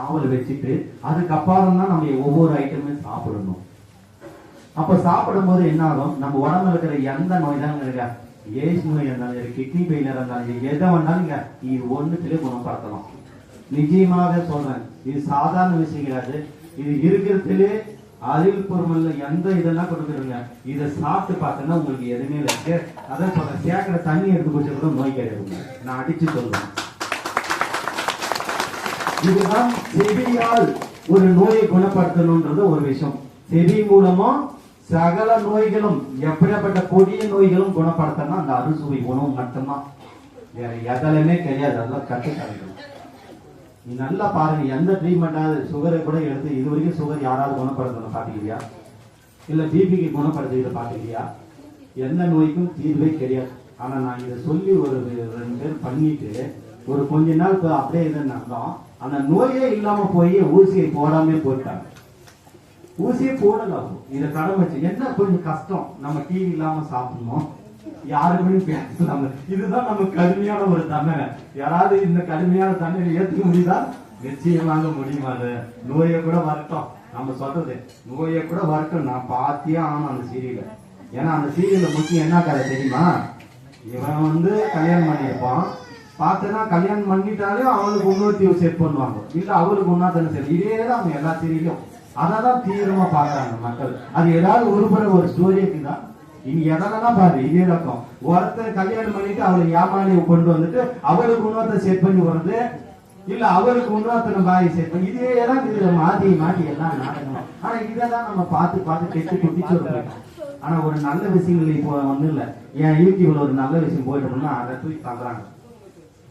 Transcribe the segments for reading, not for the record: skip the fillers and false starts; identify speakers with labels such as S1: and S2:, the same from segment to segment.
S1: நாவல் வச்சுட்டு அதுக்கப்புறம் தான் நம்ம ஒவ்வொரு ஐட்டமே சாப்பிடணும். அப்ப சாப்பிடும் போது என்ன ஆகும், நம்ம உடம்புல இருக்கிற எந்த நோய் தான் இருக்கா, ஏஸ் நோய் இருந்தாலும் சரி, கிட்னி ஃபெயிலியர் இருந்தாலும் சரி, எதை வேணாலும் இது ஒண்ணுத்திலே குணப்படுத்தலாம். நிச்சயமாக சொல்றேன், இது சாதாரண விஷயம் கிடையாது. இது இருக்கிறதுலே அறிவுபூர்வம்ல எந்த இதெல்லாம் கொடுக்குறீங்க, இதை சாப்பிட்டு பார்த்தோன்னா உங்களுக்கு எதுவுமே இல்லை. அதான் சொல்றேன், சேர்க்கிற தண்ணி எடுத்து குடிச்ச கூட நோய் கிடையாது. நான் அடிச்சு சொல்றேன், இதுதான் செவியால் ஒரு நோயை குணப்படுத்தணும்ன்றது ஒரு விஷயம். செவி மூலமா சகல நோய்களும், எப்படிப்பட்ட கொடிய நோய்களும் குணப்படுத்தணும் அந்த அறுசுவை உணவு மட்டும்தான், வேற எதாலுமே கிடையாது. அதெல்லாம் கட்டுக்காரங்க. நீ நல்லா பாருங்க, எந்த ட்ரீட்மெண்டாவது சுகரை கூட எடுத்து இது வரைக்கும் சுகர் யாராவது குணப்படுத்தணும் பாத்தீங்களா, இல்ல பிபிக்கு குணப்படுத்த பாத்தீங்களா, எந்த நோய்க்கும் தீர்வே கிடையாது. ஆனா நான் இதை சொல்லி ஒரு 2 பேர் பண்ணிட்டு ஒரு கொஞ்ச நாள் அப்படியே இதை நடந்தோம், அந்த நோயே இல்லாம போய் ஊசியை போடாமே போயிட்டாங்க. ஊசியை போடலாம், இதை கடமைச்சு என்ன கொஞ்சம் கஷ்டம். நம்ம டிவி இல்லாம சாப்பிடணும், யாருக்குமே பேசலாம. இதுதான் நம்ம கடுமையான ஒரு தண்டனை. யாராவது இந்த கடுமையான தண்டனை ஏற்றுக்க முடியுதா? நிச்சயமாக முடியுமாது. நோயை கூட வரட்டும், நம்ம சொல்றது நோயை கூட வரட்டும், நான் பாத்தியே ஆகணும் அந்த சீரியல. ஏன்னா அந்த சீரியல்ல முக்கியம் என்ன கதை தெரியுமா, இவன் கல்யாணம் பண்ணியிருப்பான், பார்த்தனா கல்யாணம் பண்ணிட்டாலே அவளுக்கு இன்னொருத்தி செட் பண்ணுவாங்க, இல்ல அவளுக்கு ஒன்னாத்தனை சரி. இதேதான் அவங்க எல்லா சீரியலும் அதான் தீவிரமா பாக்குறாங்க மக்கள். அது ஏதாவது ஒரு ஸ்டோரி இருக்குதா? இனி எதெல்லாம் பாரு, இதே ரக்கம். ஒருத்தர் கல்யாணம் பண்ணிட்டு அவளை ஏமாளியை கொண்டு வந்துட்டு அவளுக்கு இன்னொருத்தர் செட் பண்ணி வருது, இல்ல அவளுக்கு இன்னொருத்தர் பாய் செட் பண்ணி, இதேதான் இதுல மாத்தி மாட்டி எல்லாம் நாடகம். ஆனா இதெல்லாம் நம்ம பார்த்து கெட்டு குட்டிச்சு வருது. ஆனா ஒரு நல்ல விஷயங்கள் இப்போ ஒண்ணும் இல்ல, என் யூடியூப்ல ஒரு நல்ல விஷயம் போயிட்டோம்னா அதை தூக்கி தங்குறாங்க.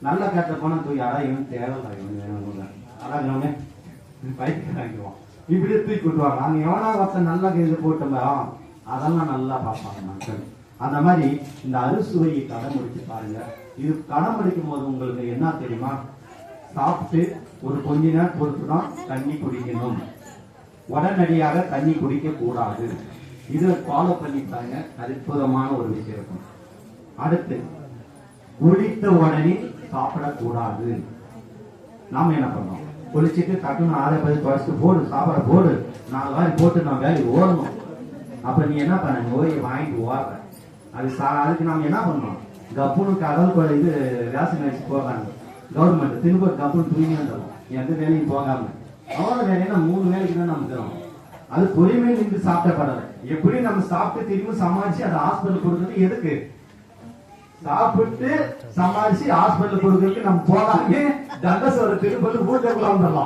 S1: நல்ல கட்ட போனா தூக்கி அடா இவன் தேவையில்லை, இவன் அதான் பைக்குவான், இப்படியே தூக்கி விட்டுவாங்க. அங்க எவனா ஒருத்தன் நல்லா இது போட்டோம்பா அதெல்லாம் நல்லா பார்ப்பாங்க மக்கள். அந்த மாதிரி இந்த அறுசுவையை கடைமுடிச்சு பாருங்க. இது கடைமுடிக்கும் போது உங்களுக்கு என்ன தெரியுமா, சாப்பிட்டு ஒரு கொஞ்ச நேரம் பொறுத்து தான் தண்ணி குடிக்கணும், உடனடியாக தண்ணி குடிக்க கூடாது. இதை ஃபாலோ பண்ணி பாருங்க, அற்புதமான ஒரு விஷயம் இருக்கும். அடுத்து, குளித்த உடனே சாப்பிடக்கூடாது. நாம என்ன பண்ணோம், குளிச்சுட்டு டக்குன்னு 6 பேர் துவைச்சிட்டு போடு, சாப்பாடு போடு, 4 வாரி போட்டு நான் வேலைக்கு ஓடணும். அப்ப நீ என்ன பண்ண, நோயை வாங்கிட்டு ஓடுற. அதுக்கு நாம என்ன பண்ணோம், கப்புனு கடல் இது ரேஷன் அரிசி போகாங்க கவர்மெண்ட் திரும்ப கப்புனு தூய்மையா தரும், எந்த வேலையும் போகாம. அவ்வளவு வேலைன்னா 3 வேலைக்கு தான் நம்ம தரோம். அது பொறுமையை நின்று சாப்பிட்டப்படலை. எப்படி நம்ம சாப்பிட்டு திரும்ப சமாளிச்சு அதை ஹாஸ்பிட்டல் கொடுக்கறது எதுக்கு, சாப்பிட்டு சமாளிச்சு ஹாஸ்பிட்டல் கொடுக்கறதுக்கு நம்ம போகாம தண்டசோர திரும்ப வீட்டுக்குள்ள வந்துடலாம்.